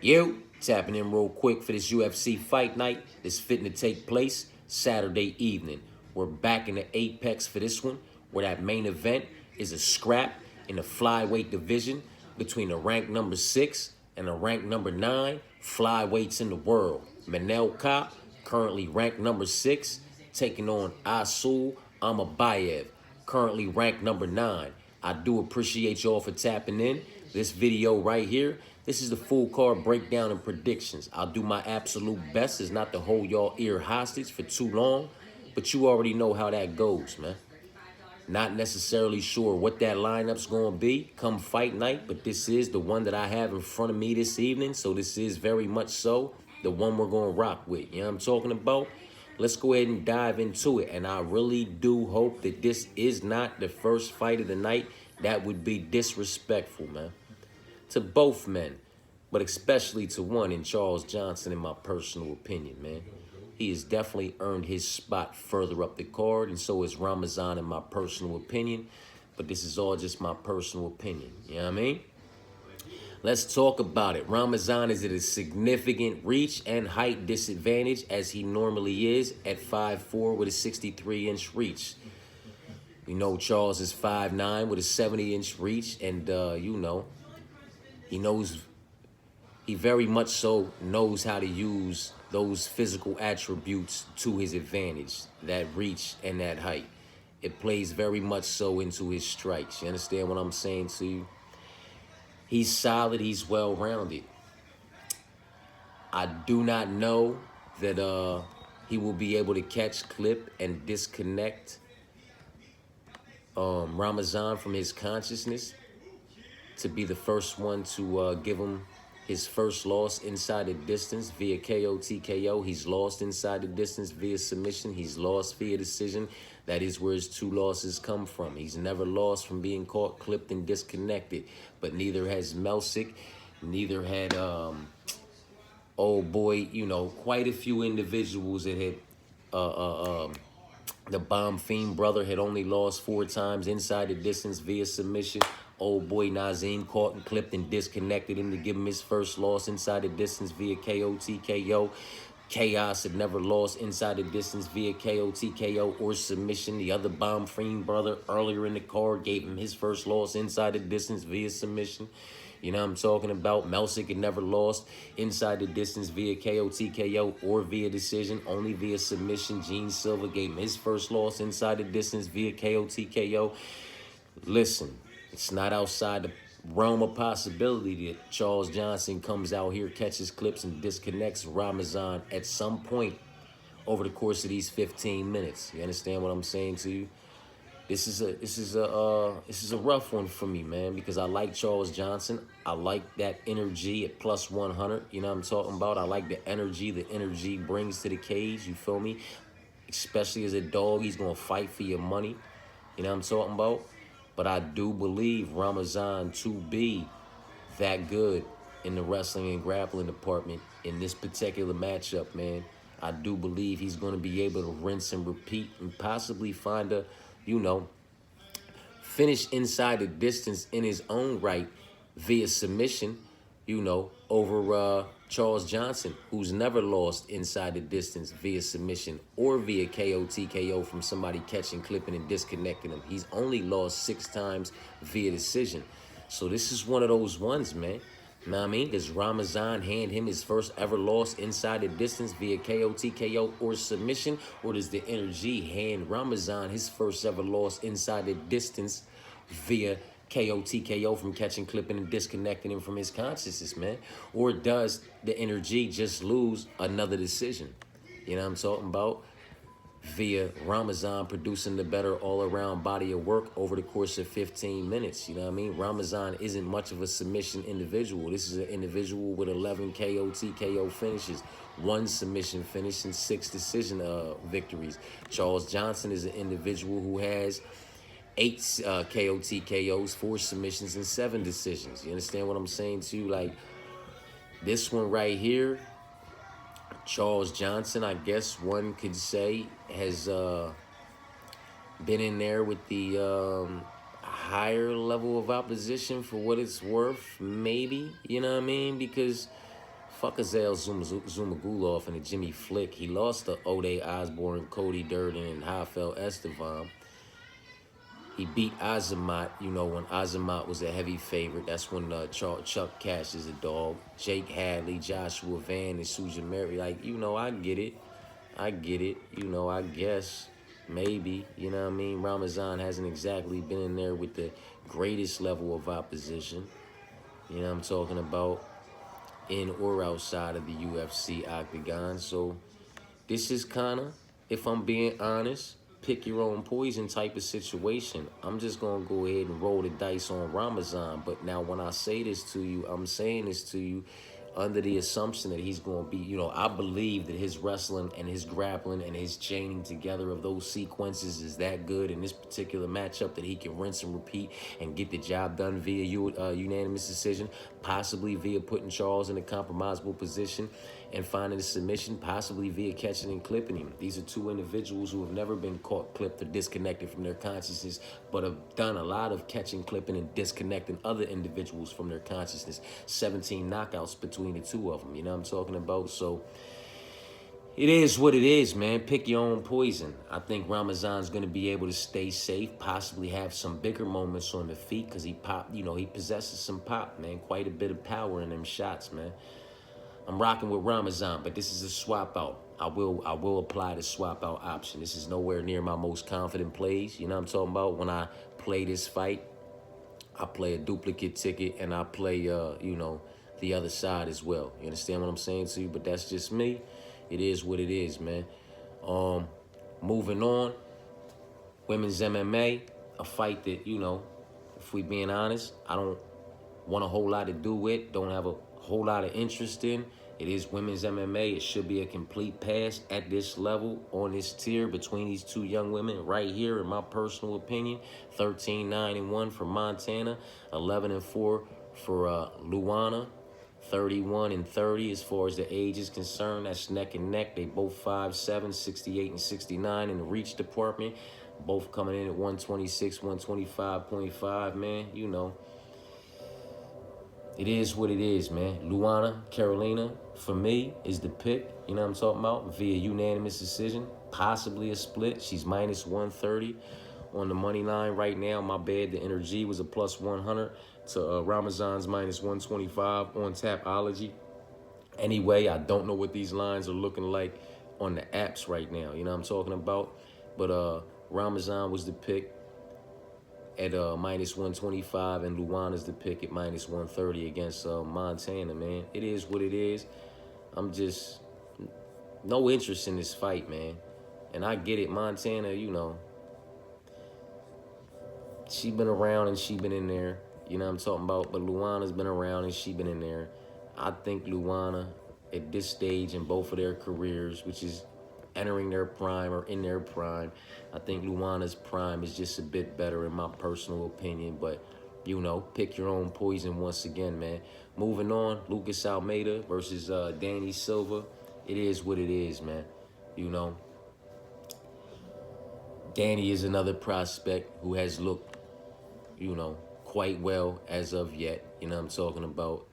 Yo, tapping in real quick for this UFC fight night that's fitting to take place Saturday evening. We're back in the Apex for this one, where that main event is a scrap in the flyweight division between the ranked number 6 and the ranked number 9 flyweights in the world. Kape, currently ranked number 6, taking on Almabayev, currently ranked number 9. I do appreciate y'all for tapping in. This video right here, this is the full card breakdown and predictions. I'll do my absolute best is not to hold y'all ear hostage for too long, but you already know how that goes, man. Not necessarily sure what that lineup's going to be come fight night, but this is the one that I have in front of me this evening, so this is very much so the one we're going to rock with. You know what I'm talking about? Let's go ahead and dive into it, and I really do hope that this is not the first fight of the night. That would be disrespectful, man, to both men, but especially to one in Charles Johnson, in my personal opinion, man. He has definitely earned his spot further up the card, and so has Ramazan, in my personal opinion. But this is all just my personal opinion, you know what I mean? Let's talk about it. Ramazan is at a significant reach and height disadvantage, as he normally is at 5'4" with a 63-inch reach. You know, Charles is 5'9" with a 70-inch reach, and, you know, he very much so knows how to use those physical attributes to his advantage, that reach and that height. It plays very much so into his strikes. You understand what I'm saying to you? He's solid. He's well-rounded. I do not know that he will be able to catch, clip, and disconnect Ramazan from his consciousness to be the first one to give him his first loss inside the distance via KO, TKO. He's lost inside the distance via submission. He's lost via decision. That is where his 2 losses come from. He's never lost from being caught, clipped, and disconnected. But neither has Melsick. Neither had, old boy, you know, quite a few individuals that had, the Bomb Fiend brother had only lost 4 times inside the distance via submission. Old boy Nazim caught and clipped and disconnected him to give him his first loss inside the distance via KO, TKO. Chaos had never lost inside the distance via KO, TKO, or submission. The other Bomb Fiend brother earlier in the card gave him his first loss inside the distance via submission. You know what I'm talking about? Melsick had never lost inside the distance via KO, TKO, or via decision, only via submission. Gene Silva gave him his first loss inside the distance via KO, TKO. Listen, it's not outside the realm of possibility that Charles Johnson comes out here, catches clips, and disconnects Ramazan at some point over the course of these 15 minutes. You understand what I'm saying to you? This is a rough one for me, man, because I like Charles Johnson. I like that energy at plus 100. You know what I'm talking about? I like the energy brings to the cage. You feel me? Especially as a dog, he's gonna fight for your money. You know what I'm talking about? But I do believe Ramazan to be that good in the wrestling and grappling department in this particular matchup, man. I do believe he's going to be able to rinse and repeat and possibly find a, you know, finish inside the distance in his own right via submission, you know, over Charles Johnson, who's never lost inside the distance via submission or via KO, TKO from somebody catching, clipping, and disconnecting him. He's only lost 6 times via decision. So this is one of those ones, man. You know what I mean? Does Ramazan hand him his first ever loss inside the distance via KO, TKO, or submission? Or does the energy hand Ramazan his first ever loss inside the distance via KO, TKO from catching, clipping, and disconnecting him from his consciousness, man? Or does the energy just lose another decision? You know what I'm talking about? Via Ramazan producing the better all-around body of work over the course of 15 minutes. You know what I mean? Ramazan isn't much of a submission individual. This is an individual with 11 KO, TKO finishes, 1 submission finish, and 6 decision victories. Charles Johnson is an individual who has 8 KO, TKOs, 4 submissions, and 7 decisions. You understand what I'm saying to you? Like, this one right here, Charles Johnson, I guess one could say, has been in there with the higher level of opposition for what it's worth, maybe, you know what I mean? Because fuck Azel Zumagulov and the Jimmy Flick. He lost to Ode Osborne, Cody Durden, and Rafael Estevam. He beat Azamat, you know, when Azamat was a heavy favorite. That's when Chuck Cash is a dog. Jake Hadley, Joshua Van, and Suja Mary. Like, you know, I get it. I get it. You know, I guess. Maybe. You know what I mean? Ramazan hasn't exactly been in there with the greatest level of opposition. You know what I'm talking about? In or outside of the UFC octagon. So this is kind of, if I'm being honest, pick your own poison type of situation. I'm just going to go ahead and roll the dice on Ramazan. But now when I say this to you, I'm saying this to you under the assumption that he's going to be, you know, I believe that his wrestling and his grappling and his chaining together of those sequences is that good in this particular matchup that he can rinse and repeat and get the job done via unanimous decision, possibly via putting Charles in a compromisable position and finding a submission, possibly via catching and clipping him. These are two individuals who have never been caught, clipped, or disconnected from their consciousness, but have done a lot of catching, clipping, and disconnecting other individuals from their consciousness. 17 knockouts between the two of them, you know what I'm talking about? So it is what it is, man. Pick your own poison. I think Ramazan's going to be able to stay safe, possibly have some bigger moments on the feet because he possesses some pop, man. Quite a bit of power in them shots, man. I'm rocking with Ramazan, but this is a swap out. I will apply the swap out option. This is nowhere near my most confident plays. You know what I'm talking about? When I play this fight, I play a duplicate ticket and I play, you know, the other side as well. You understand what I'm saying to you? But that's just me. It is what it is, man. Moving on, women's MMA, a fight that, you know, if we being honest, I don't want a whole lot to do with, don't have a whole lot of interest in. It is women's MMA. It should be a complete pass at this level, on this tier, between these two young women right here, in my personal opinion. 13-9-1 for Montana, 11-4 for Luana, 31-30 as far as the age is concerned. That's neck and neck. They both 5'7", 68 and 69 in the reach department. Both coming in at 126, 125.5, man. You know, it is what it is, man. Luana Carolina, for me, is the pick. You know what I'm talking about? Via unanimous decision, possibly a split. She's minus 130 on the money line right now. My bad, the energy was a plus 100 to Ramazan's minus 125 on Tapology. Anyway, I don't know what these lines are looking like on the apps right now. You know what I'm talking about? But Ramazan was the pick at minus 125, and Luana's the pick at minus 130 against Montana, man. It is what it is. I'm just no interest in this fight, man. And I get it. Montana, you know, she been around and she been in there. You know what I'm talking about? But Luana's been around and she been in there. I think Luana, at this stage in both of their careers, which is entering their prime or in their prime, I think Luana's prime is just a bit better in my personal opinion. But, you know, pick your own poison once again, man. Moving on, Lucas Almeida versus Danny Silva. It is what it is, man. You know, Danny is another prospect who has looked, you know, quite well as of yet. You know what I'm talking about?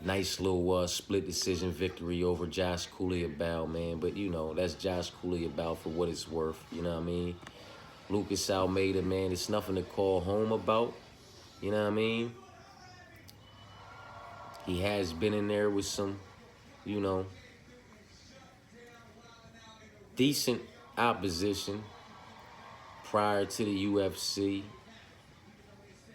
Nice little split decision victory over Josh Coulibaly, man. But, you know, that's Josh Coulibaly for what it's worth. You know what I mean? Lucas Almeida, man, it's nothing to call home about. You know what I mean? He has been in there with some, you know, decent opposition prior to the UFC,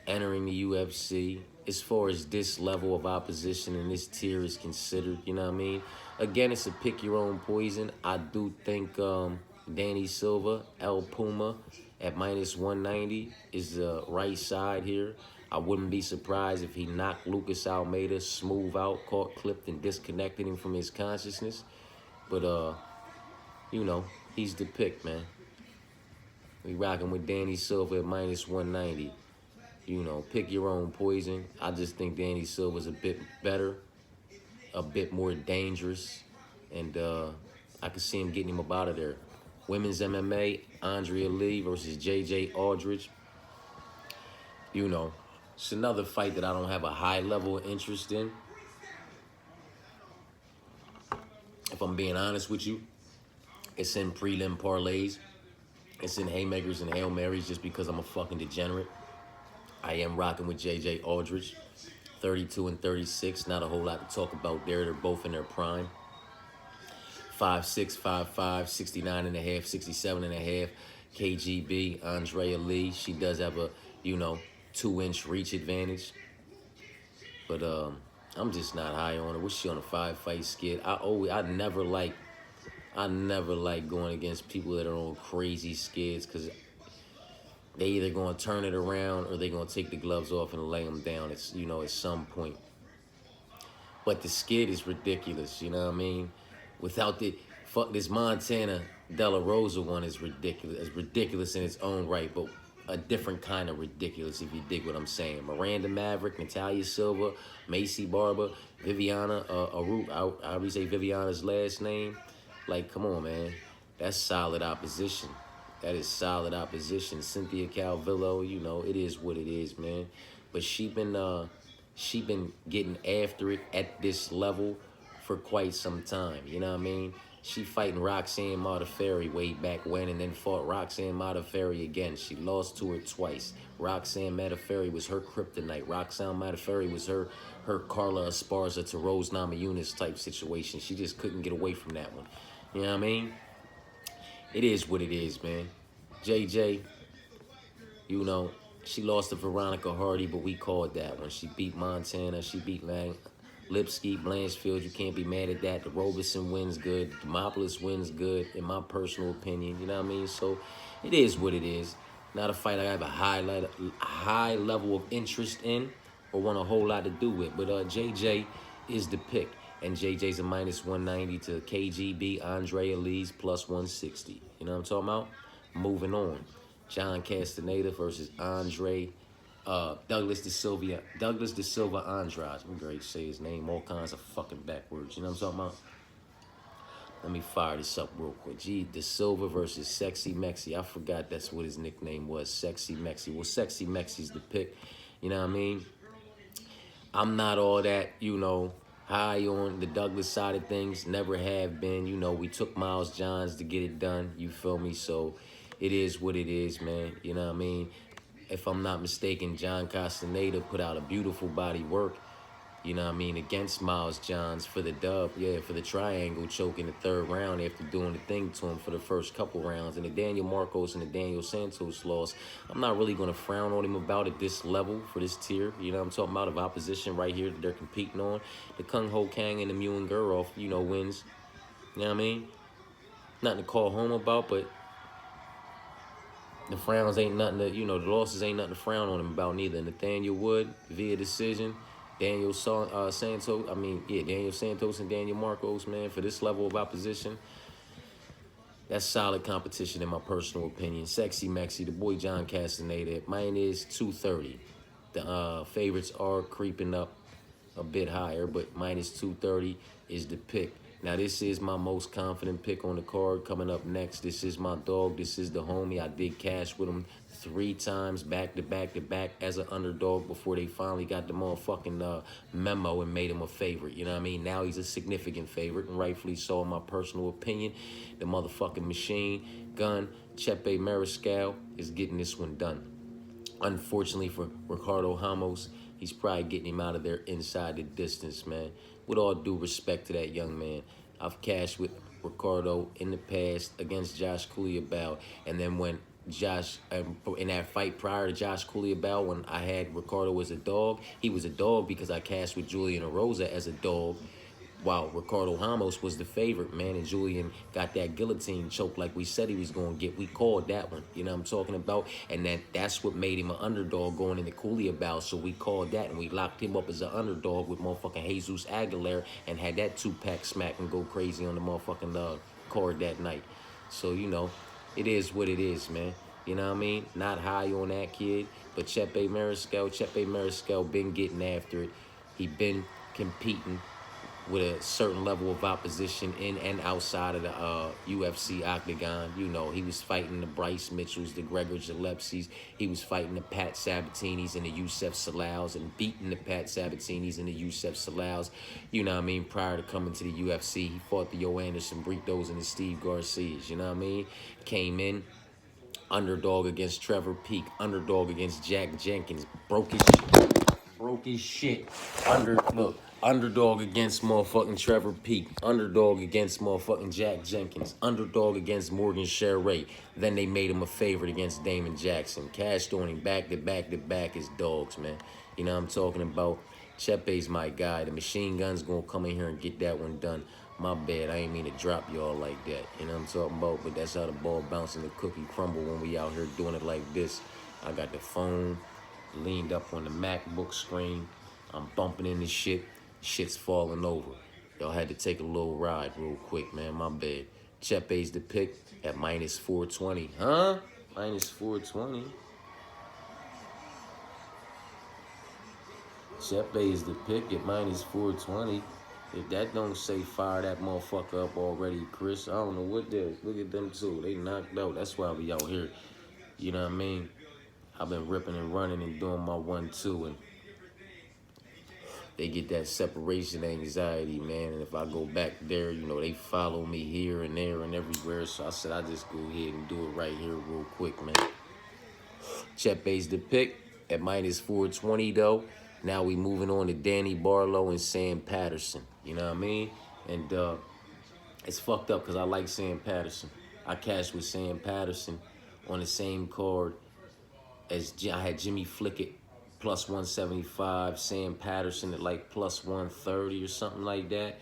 entering the UFC. As far as this level of opposition and this tier is considered, you know what I mean? Again, it's a pick your own poison. I do think Danny Silva, El Puma, at minus 190 is the right side here. I wouldn't be surprised if he knocked Lucas Almeida smooth out, caught, clipped, and disconnected him from his consciousness. But, you know, he's the pick, man. We rocking with Danny Silva at minus 190. You know, pick your own poison. I just think Danny Silva's a bit better, a bit more dangerous, and I can see him getting him up out of there. Women's MMA, Andrea Lee versus J.J. Aldridge. You know, it's another fight that I don't have a high level of interest in. If I'm being honest with you, it's in prelim parlays. It's in haymakers and Hail Marys just because I'm a fucking degenerate. I am rocking with JJ Aldridge, 32 and 36. Not a whole lot to talk about there. They're both in their prime. 5'6", 5'5", 69 and a half, 67 and a half. KGB, Andrea Lee. She does have a, 2-inch reach advantage. But I'm just not high on her. Was she on a 5-fight skid? I never like going against people that are on crazy skids because they either going to turn it around or they going to take the gloves off and lay them down. It's, at some point. But the skid is ridiculous, you know what I mean? Without this Montana De La Rosa one is ridiculous. It's ridiculous in its own right, but a different kind of ridiculous, if you dig what I'm saying. Miranda Maverick, Natalia Silva, Macy Barber, Viviana Arut. How do you say Viviana's last name? Like, come on, man. That's solid opposition. That is solid opposition. Cynthia Calvillo, it is what it is, man. But she been getting after it at this level for quite some time. You know what I mean? She fighting Roxanne Modafferi way back when, and then fought Roxanne Modafferi again. She lost to her twice. Roxanne Modafferi was her kryptonite. Roxanne Modafferi was her Carla Esparza to Rose Namajunas type situation. She just couldn't get away from that one. You know what I mean? It is what it is, man. JJ, she lost to Veronica Hardy, but we called that one. She beat Montana. She beat Lipsky, Blanchfield. You can't be mad at that. The Robeson wins good. Demopoulos wins good, in my personal opinion. You know what I mean? So it is what it is. Not a fight I have a high level of interest in or want a whole lot to do with. But JJ is the pick. And JJ's a minus 190 to KGB, Andrea Lee's plus 160. You know what I'm talking about? Moving on. John Castaneda versus Douglas De Silva Andrade. I'm great to say his name, all kinds of fucking backwards. You know what I'm talking about? Let me fire this up real quick. De Silva versus Sexy Mexi. I forgot that's what his nickname was, Sexy Mexi. Well, Sexy Mexi's the pick. You know what I mean? I'm not all that, high on the Douglas side of things. Never have been. We took Miles Johns to get it done. You feel me? So it is what it is, man. You know what I mean? If I'm not mistaken, John Castaneda put out a beautiful body work, against Miles Johns for the dub. Yeah, for the triangle choke in the third round after doing the thing to him for the first couple rounds. And the Daniel Marcos and the Daniel Santos loss, I'm not really going to frown on him about at this level for this tier. You know what I'm talking about, of opposition right here that they're competing on. The Kung Ho Kang and the Muin Gurov, wins. You know what I mean? Nothing to call home about, but the frowns ain't nothing to, the losses ain't nothing to frown on him about neither. Nathaniel Wood, via decision. Daniel Santos and Daniel Marcos, man, for this level of opposition, that's solid competition in my personal opinion. Sexy Mexi, the boy John Castaneda, mine is 230. The favorites are creeping up a bit higher, but minus 230 is the pick. Now, this is my most confident pick on the card. Coming up next, this is my dog. This is the homie. I did cash with him 3 times back to back to back as an underdog before they finally got the motherfucking memo and made him a favorite. You know what I mean? Now he's a significant favorite, and rightfully so in my personal opinion. The motherfucking machine gun, Chepe Mariscal, is getting this one done. Unfortunately for Ricardo Ramos, he's probably getting him out of there inside the distance, man. With all due respect to that young man, I've cashed with Ricardo in the past against Josh Coulibaly, and then when in that fight prior to Josh Coulibaly, when I had Ricardo as a dog, he was a dog because I cashed with Julian Erosa as a dog, while Ricardo Ramos was the favorite, man, and Julian got that guillotine choke like we said he was going to get. We called that one, you know what I'm talking about? And that's what made him an underdog going into Coulibaly, so we called that, and we locked him up as an underdog with motherfucking Jesus Aguilera and had that 2-pack smack and go crazy on the motherfucking card that night. So, it is what it is, man. You know what I mean? Not high on that kid, but Chepe Mariscal been getting after it. He been competing with a certain level of opposition in and outside of the UFC octagon. You know, he was fighting the Bryce Mitchells, the Gregor Gillespie's. He was fighting the Pat Sabatinis and the Youssef Salaus and beating the Pat Sabatinis and the Youssef Salaus. You know what I mean? Prior to coming to the UFC, he fought the Yo Anderson Britos and the Steve Garcias. You know what I mean? Came in. Underdog against Trevor Peek. Underdog against Jack Jenkins. Broke his shit. Underdog against motherfucking Trevor Peek. Underdog against motherfucking Jack Jenkins. Underdog against Morgan Charret. Then they made him a favorite against Damon Jackson. Cashed on him back to back to back as dogs, man. You know what I'm talking about? Chepe's my guy. The machine gun's gonna come in here and get that one done. My bad, I ain't mean to drop y'all like that. You know what I'm talking about? But that's how the ball bounce and the cookie crumble when we out here doing it like this. I got the phone leaned up on the MacBook screen. I'm bumping in this shit. Shit's falling over. Y'all had to take a little ride real quick, man. My bad. Chepe's the pick at minus 420. Huh? Minus 420. Chepe is the pick at minus 420. If that don't say fire that motherfucker up already, Chris, I don't know what this. Look at them two. They knocked out. That's why we out here. You know what I mean? I've been ripping and running and doing my 1-2, and they get that separation anxiety, man. And if I go back there, you know, they follow me here and there and everywhere. So I said I just go ahead and do it right here real quick, man. Chepe's the pick at minus 420, though. Now we moving on to Danny Barlow and Sam Patterson. You know what I mean? And it's fucked up because I like Sam Patterson. I cashed with Sam Patterson on the same card as I had Jimmy Flickett plus 175, Sam Patterson at like plus 130 or something like that.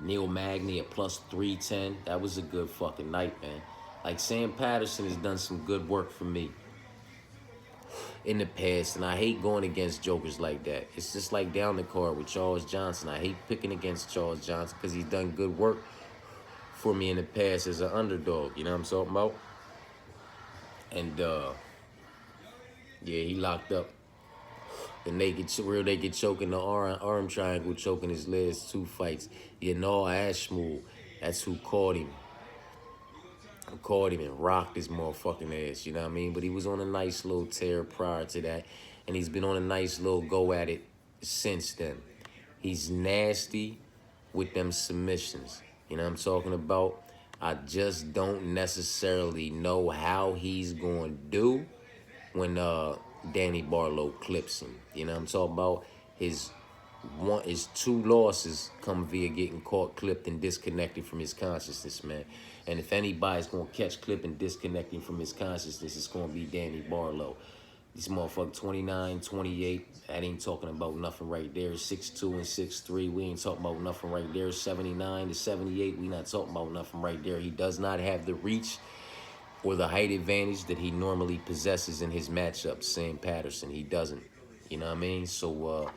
Neil Magny at plus 310. That was a good fucking night, man. Like, Sam Patterson has done some good work for me in the past, and I hate going against jokers like that. It's just like down the card with Charles Johnson. I hate picking against Charles Johnson because he's done good work for me in the past as an underdog. You know what I'm talking about? And, yeah, he locked up the real naked choke in the arm triangle, choking his last 2 fights. Yanal Ashmul, that's who caught him. Caught him and rocked his motherfucking ass, you know what I mean? But he was on a nice little tear prior to that, and he's been on a nice little go at it since then. He's nasty with them submissions, you know what I'm talking about? I just don't necessarily know how he's going to do when Danny Barlow clips him. You know what I'm talking about? His 2 losses come via getting caught, clipped, and disconnected from his consciousness, man. And if anybody's going to catch, clip, and disconnecting from his consciousness, it's going to be Danny Barlow. This motherfucker 29, 28, that ain't talking about nothing right there. 6'2 and 6'3, we ain't talking about nothing right there. 79 to 78, we not talking about nothing right there. He does not have the reach or the height advantage that he normally possesses in his matchup, Sam Patterson. He doesn't. You know what I mean? So,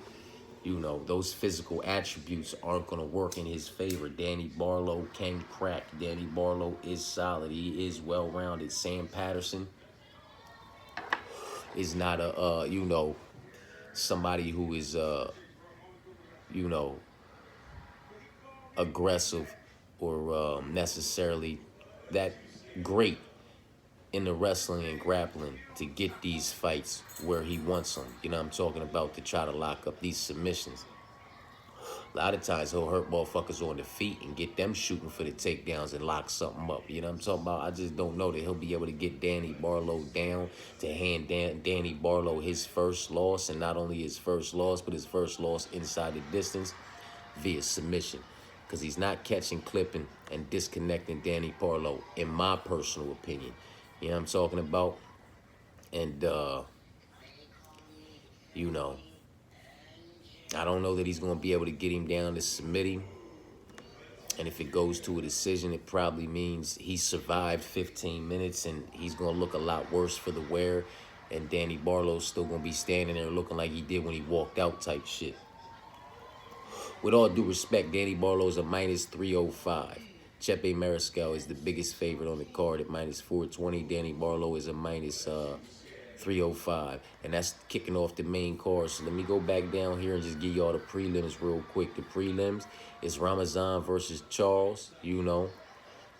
you know, those physical attributes aren't going to work in his favor. Danny Barlow can crack. Danny Barlow is solid. He is well-rounded. Sam Patterson is not a, you know, somebody who is, you know, aggressive or necessarily that great in the wrestling and grappling to get these fights where he wants them. You know what I'm talking about, to try to lock up these submissions. A lot of times he'll hurt motherfuckers on the feet and get them shooting for the takedowns and lock something up. You know what I'm talking about? I just don't know that he'll be able to get Danny Barlow down to hand Danny Barlow his first loss, and not only his first loss, but his first loss inside the distance via submission. Because he's not catching, clipping, and disconnecting Danny Barlow, in my personal opinion. You know what I'm talking about? And, you know, I don't know that he's going to be able to get him down to submitting. And if it goes to a decision, it probably means he survived 15 minutes and he's going to look a lot worse for the wear. And Danny Barlow's still going to be standing there looking like he did when he walked out type shit. With all due respect, Danny Barlow's a minus 305. Chepe Mariscal is the biggest favorite on the card at minus 420. Danny Barlow is a minus 305. And that's kicking off the main card. So let me go back down here and just give y'all the prelims real quick. The prelims is Ramazan versus Charles, you know.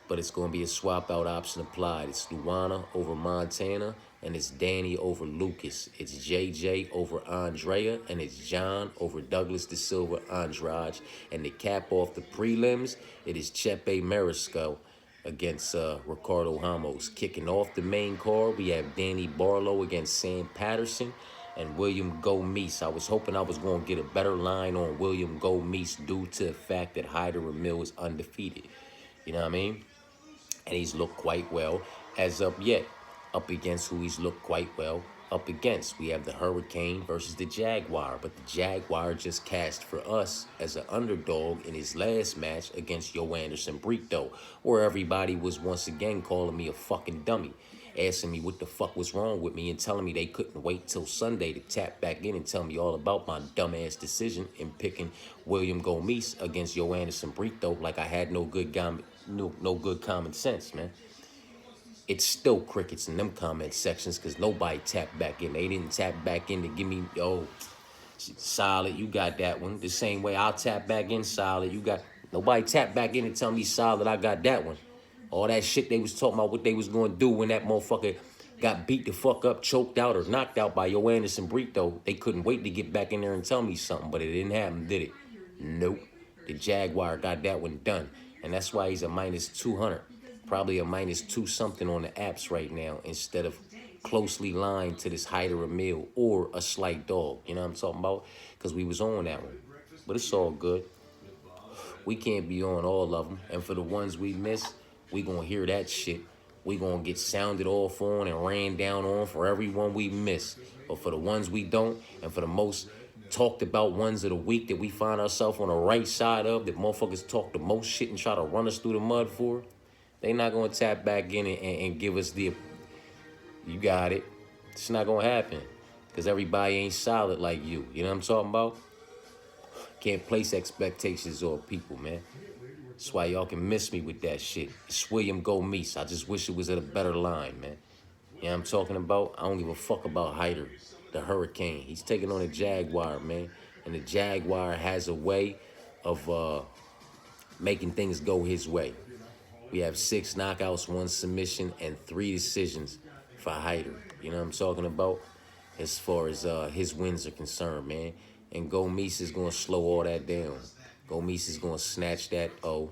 But it's going to be a swap out option applied. It's Luana over Montana, and it's Danny over Lucas. It's JJ over Andrea, and it's John over Douglas Da Silva Andrade. And to cap off the prelims, it is Chepe Mariscal against Ricardo Ramos. Kicking off the main card, we have Danny Barlow against Sam Patterson and William Gomis. I was hoping I was going to get a better line on William Gomis due to the fact that Hyder Ramil is undefeated. You know what I mean? And he's looked quite well as of yet. Up against who he's looked quite well up against. We have the Hurricane versus the Jaguar. But the Jaguar just cast for us as an underdog in his last match against Joanderson Brito, where everybody was once again calling me a fucking dummy, asking me what the fuck was wrong with me and telling me they couldn't wait till Sunday to tap back in and tell me all about my dumbass decision in picking William Gomis against Joanderson Brito like I had no good common sense, man. It's still crickets in them comment sections because nobody tapped back in. They didn't tap back in to give me, yo, Solid, you got that one. The same way I'll tap back in, Solid, you got. Nobody tapped back in and tell me, Solid, I got that one. All that shit they was talking about what they was going to do when that motherfucker got beat the fuck up, choked out, or knocked out by Joanderson Brito. They couldn't wait to get back in there and tell me something, but it didn't happen, did it? Nope. The Jaguar got that one done. And that's why he's a minus 200. Probably a minus 2 something on the apps right now instead of closely lined to this Hyder Ramil or a slight dog. You know what I'm talking about? Because we was on that one. But it's all good. We can't be on all of them. And for the ones we miss, we going to hear that shit. We going to get sounded off on and ran down on for everyone we miss. But for the ones we don't, and for the most talked about ones of the week that we find ourselves on the right side of, that motherfuckers talk the most shit and try to run us through the mud for, they not going to tap back in and give us the, you got it. It's not going to happen because everybody ain't solid like you. You know what I'm talking about? Can't place expectations on people, man. That's why y'all can miss me with that shit. It's William Gomis. I just wish it was at a better line, man. You know what I'm talking about? I don't give a fuck about Hyder, the Hurricane. He's taking on a Jaguar, man. And the Jaguar has a way of making things go his way. We have 6 knockouts, 1 submission, and 3 decisions for Hyder. You know what I'm talking about? As far as his wins are concerned, man. And Gomis is going to slow all that down. Gomis is going to snatch that O.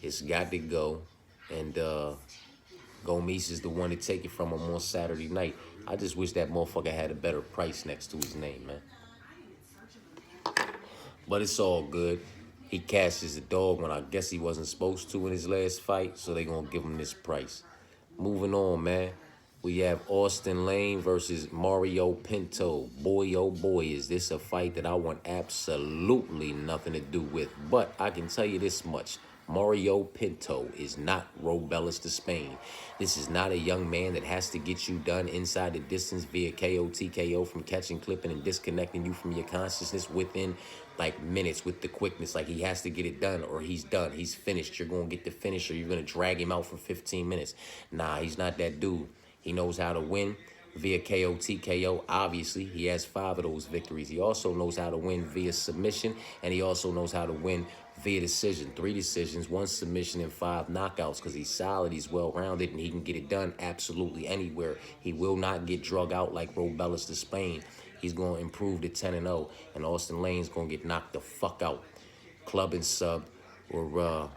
It's got to go. And Gomis is the one to take it from him on Saturday night. I just wish that motherfucker had a better price next to his name, man. But it's all good. He cashes the dog when I guess he wasn't supposed to in his last fight, so they going to give him this price. Moving on, man. We have Austin Lane versus Mario Pinto. Boy, oh boy, is this a fight that I want absolutely nothing to do with. But I can tell you this much. Mario Pinto is not Robelis to Spain. This is not a young man that has to get you done inside the distance via KO, TKO from catching, clipping, and disconnecting you from your consciousness within like minutes with the quickness. Like he has to get it done or he's done. He's finished. You're going to get the finish or you're going to drag him out for 15 minutes. Nah, he's not that dude. He knows how to win via KO, TKO. Obviously, he has 5 of those victories. He also knows how to win via submission, and he also knows how to win via decision. 3 decisions, 1 submission, and 5 knockouts because he's solid, he's well-rounded, and he can get it done absolutely anywhere. He will not get drug out like Robelis to Spain. He's going to improve to 10-0, and Austin Lane's going to get knocked the fuck out. Club and sub, or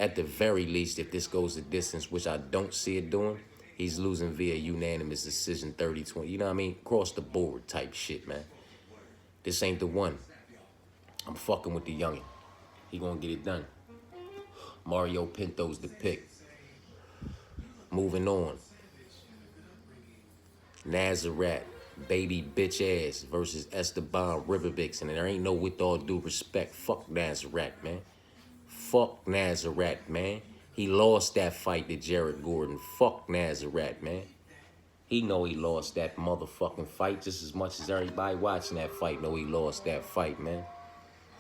at the very least, if this goes the distance, which I don't see it doing, he's losing via unanimous decision 30-20. You know what I mean? Across the board type shit, man. This ain't the one. I'm fucking with the youngin'. He gonna get it done. Mario Pinto's the pick. Moving on. Nazaret, baby bitch ass versus Esteban Riverbix. And there ain't no with all due respect. Fuck Nazaret, man. Fuck Nazaret, man. He lost that fight to Jared Gordon. Fuck Nazaret, man. He know he lost that motherfucking fight just as much as everybody watching that fight know he lost that fight, man.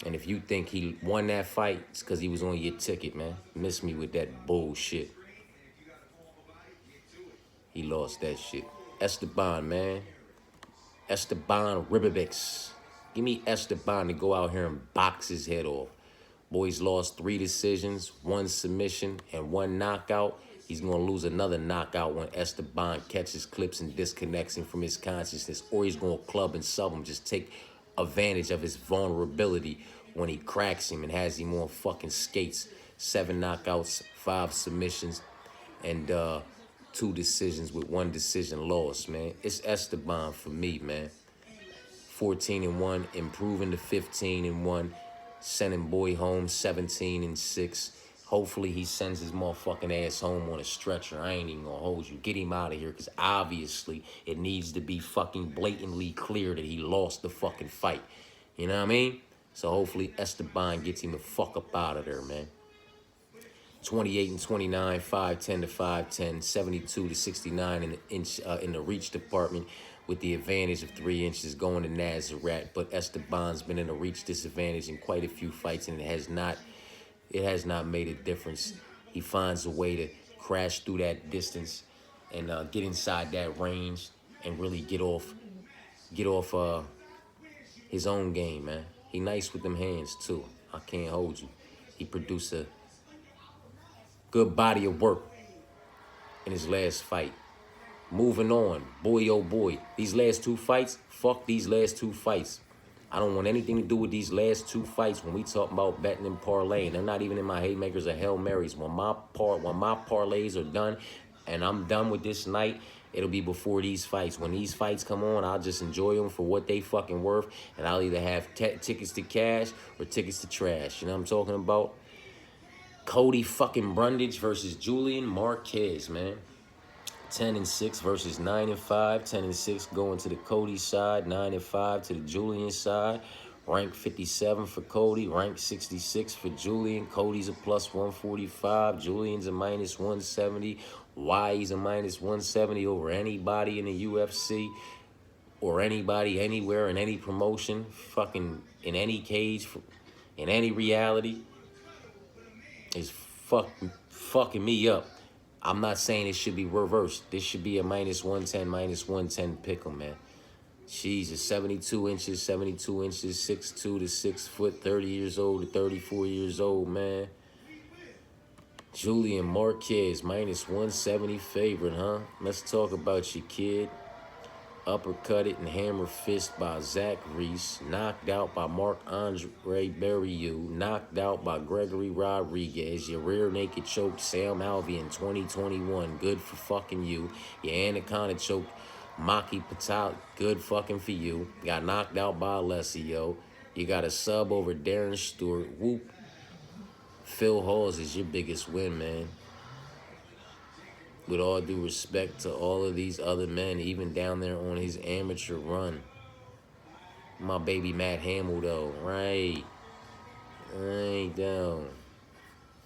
And if you think he won that fight, it's because he was on your ticket, man. Miss me with that bullshit. He lost that shit. Esteban, man. Esteban Ribovics. Give me Esteban to go out here and box his head off. Boy's lost 3 decisions, 1 submission, and 1 knockout. He's going to lose another knockout when Esteban catches clips and disconnects him from his consciousness, or he's going to club and sub him, just take advantage of his vulnerability when he cracks him and has him on fucking skates. 7 knockouts, 5 submissions, and 2 decisions with 1 decision loss, man. It's Esteban for me, man. 14-1, improving to 15-1, sending boy home 17-6. Hopefully he sends his motherfucking ass home on a stretcher. I ain't even gonna hold you. Get him out of here, because obviously it needs to be fucking blatantly clear that he lost the fucking fight. You know what I mean? So hopefully Esteban gets him the fuck up out of there, man. 28-29, 5'10 to 5'10, 72 to 69 in the reach department, with the advantage of 3 inches going to Nazareth. But Esteban's been in a reach disadvantage in quite a few fights, and it has not made a difference. He finds a way to crash through that distance and get inside that range and really get off his own game, man. He nice with them hands too. I can't hold you. He produced a good body of work in his last fight. Moving on, boy, oh boy. These last 2 fights, fuck these last 2 fights. I don't want anything to do with these last 2 fights when we talk about betting and parlaying. They're not even in my haymakers or Hail Marys. When my parlays are done and I'm done with this night, it'll be before these fights. When these fights come on, I'll just enjoy them for what they fucking worth, and I'll either have tickets to cash or tickets to trash. You know what I'm talking about? Cody fucking Brundage versus Julian Marquez, man. 10-6 versus 9-5. 10-6 going to the Cody side. 9-5 to the Julian side. Rank 57 for Cody. Rank 66 for Julian. Cody's a plus 145. Julian's a minus 170. Why he's a minus 170 over anybody in the UFC or anybody anywhere in any promotion, fucking in any cage, in any reality, is fucking me up. I'm not saying it should be reversed. This should be a minus 110 pick 'em, man. Jesus, 72 inches, 6'2" to 6 foot, 30 years old to 34 years old, man. Julian Marquez, minus 170 favorite, huh? Let's talk about you, kid. Uppercutted and hammer fist by Zach Reese. Knocked out by Marc-Andre Barriou. Knocked out by Gregory Rodriguez. Your rear naked choked Sam Alvey in 2021. Good for fucking you. Your anaconda choked Maki Patel. Good fucking for you. Got knocked out by Alessio. You got a sub over Darren Stewart. Whoop. Phil Halls is your biggest win, man. With all due respect to all of these other men, even down there on his amateur run. My baby Matt Hamill, though, right down.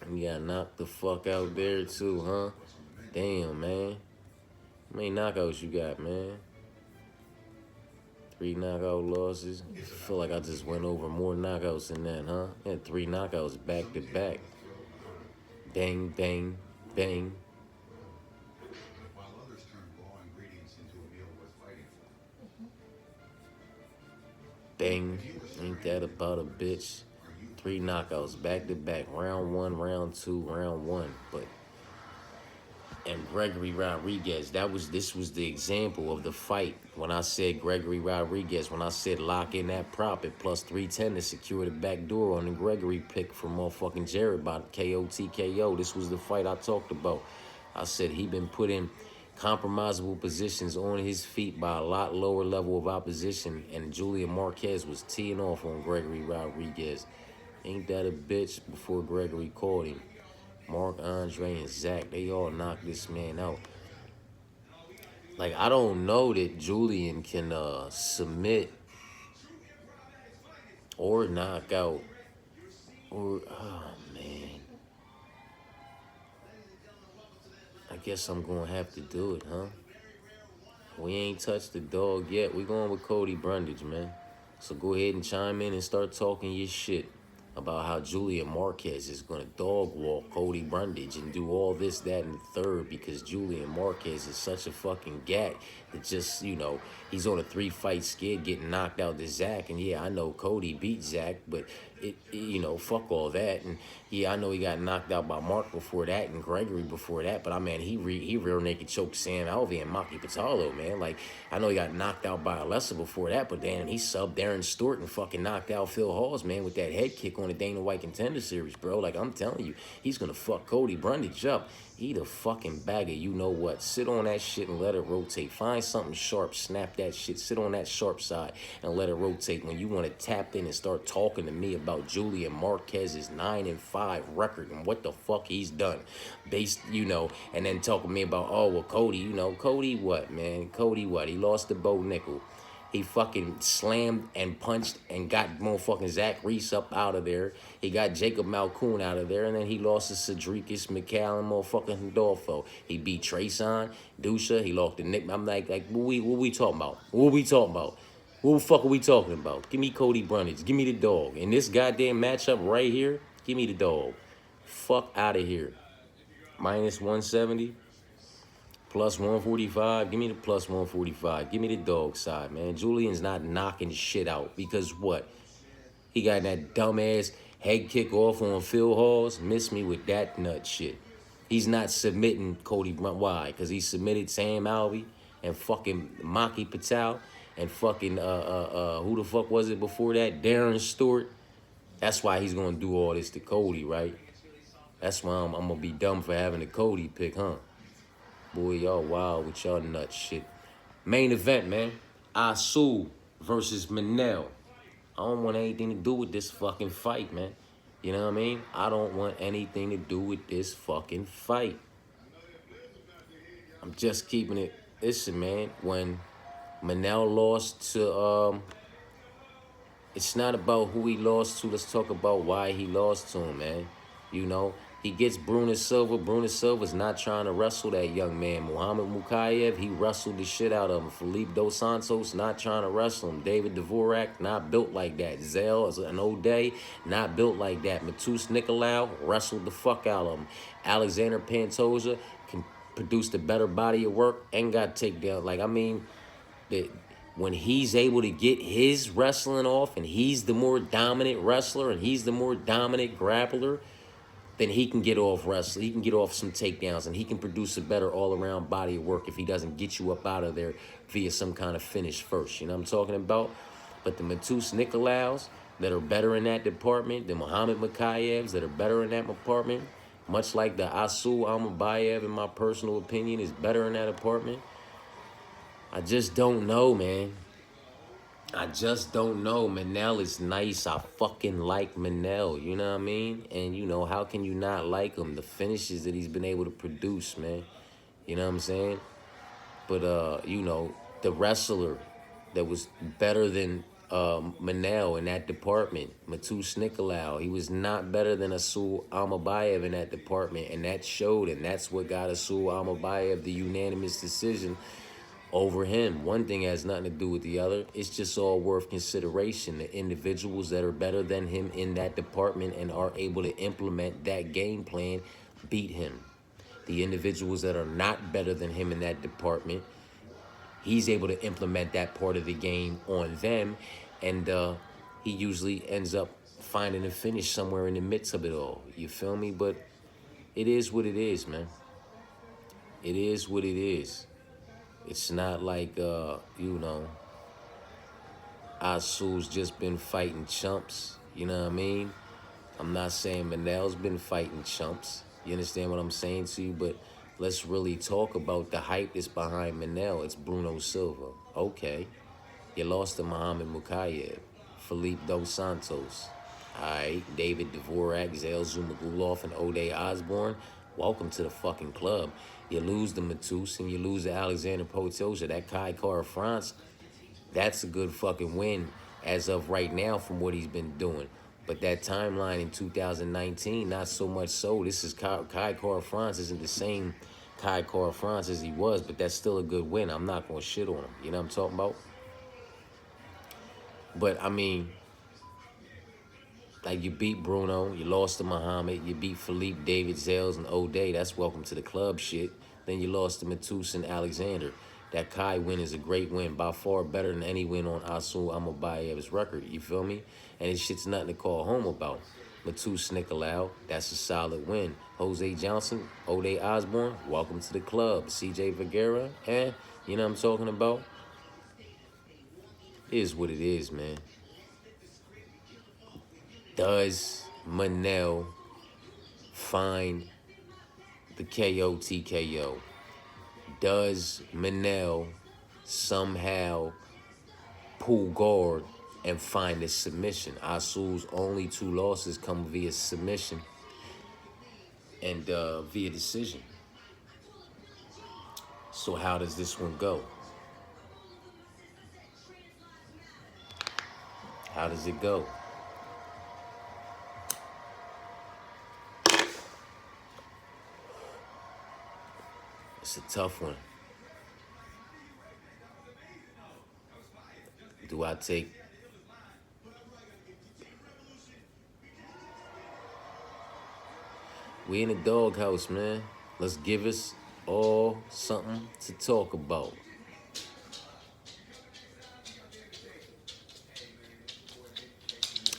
You got knocked the fuck out there, too, huh? Damn, man. How many knockouts you got, man? 3 knockout losses. I feel like I just went over more knockouts than that, huh? You had 3 knockouts back to back. Bang, bang, bang. Bang. Ain't that about a bitch? 3 knockouts back to back. Round 1, round 2, round 1. And Gregory Rodriguez, this was the example of the fight. When I said Gregory Rodriguez, when I said lock in that prop at plus 310 to secure the back door on the Gregory pick from motherfucking Jared by KO TKO. This was the fight I talked about. I said he been put in compromisable positions on his feet by a lot lower level of opposition, and Julian Marquez was teeing off on Gregory Rodriguez. Ain't that a bitch? Before Gregory called him. Marc-Andre and Zach, they all knocked this man out. Like, I don't know that Julian can submit or knock out or, oh man. I guess I'm gonna have to do it, huh? We ain't touched the dog yet. We going with Cody Brundage, man. So go ahead and chime in and start talking your shit. about how Julian Marquez is going to dog walk Cody Brundage and do all this, that, and the third because Julian Marquez is such a fucking gat that just, he's on a 3-fight skid getting knocked out to Zach. And yeah, I know Cody beat Zach, but fuck all that. And yeah, I know he got knocked out by Mark before that and Gregory before that, but I mean, he rear naked choked Sam Alvey and Maki Pitalo, man. Like, I know he got knocked out by Alessa before that, but damn, he subbed Darren Stewart and fucking knocked out Phil Halls, man, with that head kick on the Dana White Contender Series, bro. Like, I'm telling you, he's gonna fuck Cody Brundage up. Eat a fucking bag of you-know-what. Sit on that shit and let it rotate. Find something sharp, snap that shit. Sit on that sharp side and let it rotate. When you want to tap in and start talking to me about Julian Marquez's 9-5 record and what the fuck he's done. Based, and then talk to me about, oh, well, Cody, Cody what, man? Cody what? He lost to Bo Nickel. He fucking slammed and punched and got motherfucking Zach Reese up out of there. He got Jacob Malkoun out of there. And then he lost to Cedricus McCall and motherfucking Hidolfo. He beat Trayson, Dusha. He lost to Nick. I'm like what we talking about? What we talking about? What the fuck are we talking about? Give me Cody Brundage. Give me the dog. In this goddamn matchup right here, give me the dog. Fuck out of here. Minus 170. Plus 145, give me the plus 145. Give me the dog side, man. Julian's not knocking shit out because what? He got that dumbass head kick off on Phil Halls. Miss me with that nut shit. He's not submitting Cody Brundage. Why? Because he submitted Sam Alvey and fucking Maki Patel and fucking, who the fuck was it before that? Darren Stewart. That's why he's going to do all this to Cody, right? That's why I'm going to be dumb for having the Cody pick, huh? Boy, y'all wild with y'all nut shit. Main event, man. Asu versus Manel. I don't want anything to do with this fucking fight, man. You know what I mean? I don't want anything to do with this fucking fight. I'm just keeping it. Listen, man. When Manel lost to, it's not about who he lost to. Let's talk about why he lost to him, man. He gets Bruno Silva. Bruno Silva's not trying to wrestle that young man. Muhammad Mukayev, he wrestled the shit out of him. Felipe Dos Santos, not trying to wrestle him. David Dvorak, not built like that. Zell, an O'Day, not built like that. Matus Nicolau, wrestled the fuck out of him. Alexander Pantoja can produce a better body of work and got takedown. Like, I mean, when he's able to get his wrestling off and he's the more dominant wrestler and he's the more dominant grappler, then he can get off wrestling. He can get off some takedowns, and he can produce a better all-around body of work if he doesn't get you up out of there via some kind of finish first. You know what I'm talking about? But the Matus Nicolaus that are better in that department, the Muhammad Makayevs that are better in that department, much like the Asu Almabayev, in my personal opinion, is better in that department. I just don't know, man. I just don't know. Manel is nice. I fucking like Manel, you know what I mean? And, how can you not like him? The finishes that he's been able to produce, man. You know what I'm saying? But, the wrestler that was better than Manel in that department, Matus Nicolau, he was not better than Asul Almabayev in that department, and that showed, and that's what got Asul Almabayev the unanimous decision over him. One thing has nothing to do with the other. It's just all worth consideration. The individuals that are better than him in that department and are able to implement that game plan beat him. The individuals that are not better than him in that department, he's able to implement that part of the game on them, and he usually ends up finding a finish somewhere in the midst of it all. You feel me? But it is what it is, man. It is what it is. It's not like, Asu's just been fighting chumps. You know what I mean? I'm not saying Manel's been fighting chumps. You understand what I'm saying to you? But let's really talk about the hype that's behind Manel. It's Bruno Silva. Okay. You lost to Muhammad Mukayev, Felipe Dos Santos. All right. David Dvorak, Zell Zumagulov, and O'Day Osborne. Welcome to the fucking club. You lose to Matus and you lose to Alexander Pantoja. That Kai Kara France, that's a good fucking win as of right now from what he's been doing. But that timeline in 2019, not so much so. This is Kai Kara France isn't the same Kai Kara France as he was, but that's still a good win. I'm not going to shit on him. You know what I'm talking about? But, I mean, Like, you beat Bruno, you lost to Muhammad, you beat Philippe, David, Zales, and O'Day. That's welcome to the club shit. Then you lost to Matus and Alexander. That Kai win is a great win, by far better than any win on Asul Almabayev's record, you feel me? And this shit's nothing to call home about. Matus Nicolau, that's a solid win. Jose Johnson, O'Day Osborne, welcome to the club. CJ Vergara, you know what I'm talking about? It is what it is, man. Does Manel find the KO TKO? Does Manel somehow pull guard and find a submission? Asul's only 2 losses come via submission and via decision. So how does this one go? How does it go? It's a tough one. Do I take... We in the doghouse, man. Let's give us all something to talk about.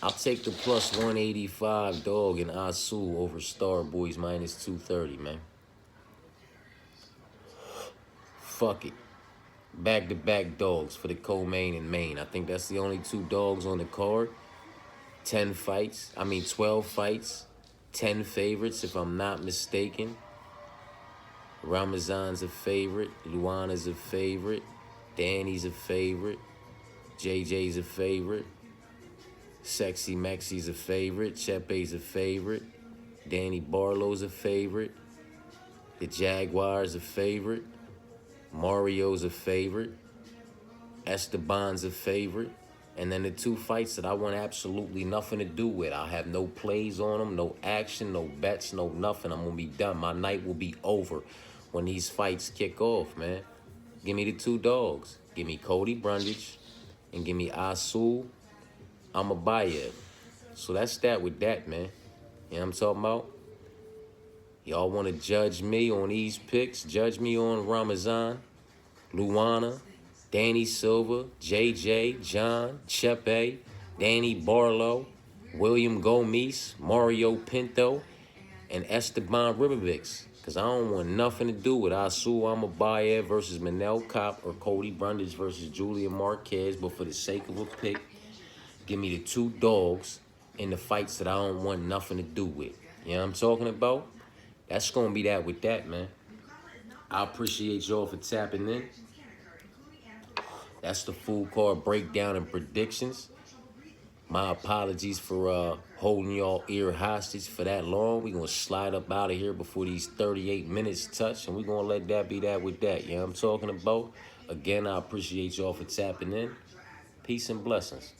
I'll take the plus 185 dog in Asul over Starboys minus 230, man. Fuck it. Back-to-back dogs for the co-main and main. I think that's the only 2 dogs on the card. 12 fights. 10 favorites, if I'm not mistaken. Ramazan's a favorite. Luana's a favorite. Danny's a favorite. JJ's a favorite. Sexy Mexi's a favorite. Chepe's a favorite. Danny Barlow's a favorite. The Jaguar's a favorite. Mario's a favorite. Esteban's a favorite. And then the 2 fights that I want absolutely nothing to do with. I'll have no plays on them, no action, no bets, no nothing. I'm going to be done. My night will be over when these fights kick off, man. Give me the 2 dogs. Give me Cody Brundage and give me Asul Almabayev. So that's that with that, man. You know what I'm talking about? Y'all want to judge me on these picks? Judge me on Ramazan, Luana, Danny Silva, JJ, John, Chepe, Danny Barlow, William Gomes, Mario Pinto, and Esteban Ribovics. Because I don't want nothing to do with Asul Almabayev versus Manel Kape or Cody Brundage versus Julian Marquez. But for the sake of a pick, give me the 2 dogs in the fights that I don't want nothing to do with. You know what I'm talking about? That's going to be that with that, man. I appreciate y'all for tapping in. That's the full card breakdown and predictions. My apologies for holding y'all ear hostage for that long. We're going to slide up out of here before these 38 minutes touch, and we're going to let that be that with that. You know what I'm talking about? Again, I appreciate y'all for tapping in. Peace and blessings.